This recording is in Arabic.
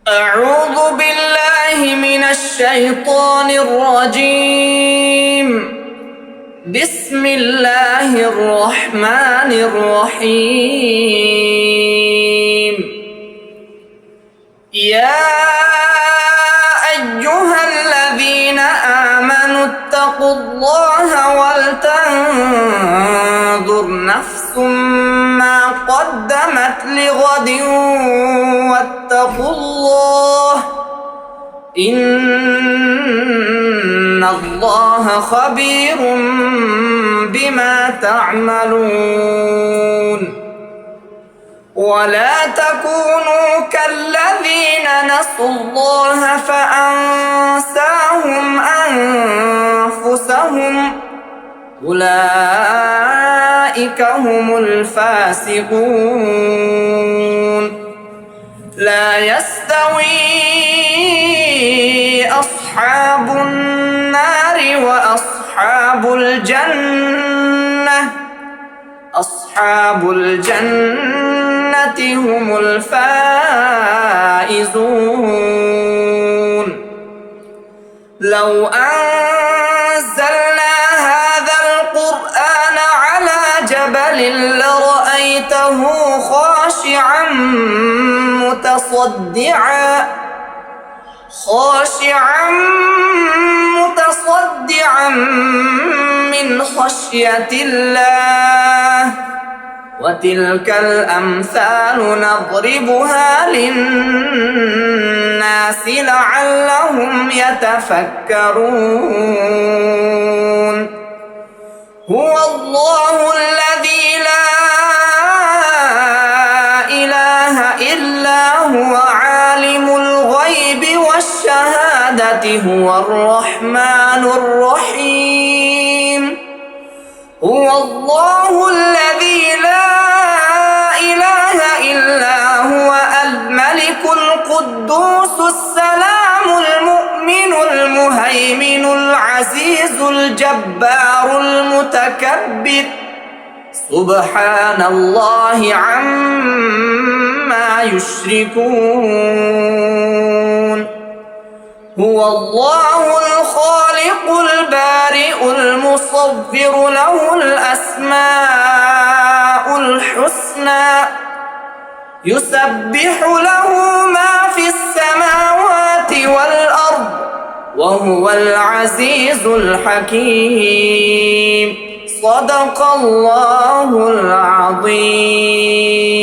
أعوذ بالله من الشيطان الرجيم. بسم الله الرحمن الرحيم. يا أيها الذين آمنوا اتقوا الله ولتنظر نفس ما قدمت لغد واتقوا الله إن الله خبير بما تعملون. ولا تكونوا كالذين نسوا الله فأنساهم أنفسهم أولئك هم الفاسقون. لا يستوي أصحاب النار وأصحاب الجنة. أصحاب الجنة هم الفائزون. لو أنزلنا هذا القرآن على جبل لرأيته خاشعا متصدعا من خشية الله. وتلك الأمثال نضربها للناس لعلهم يتفكرون. هو الله الذي لا إله إلا هو عالم الغيب والشهادة هو الرحمن الرحيم. هو الله الذي لا إله إلا هو الملك القدوس السلام المؤمن المهيمن العزيز الجبار المتكبر سبحان الله عما يشركون. هو الله الخالق البارئ المصور له الأسماء الحسنى يسبح له ما في السماوات والأرض وهو العزيز الحكيم. صدق الله العظيم.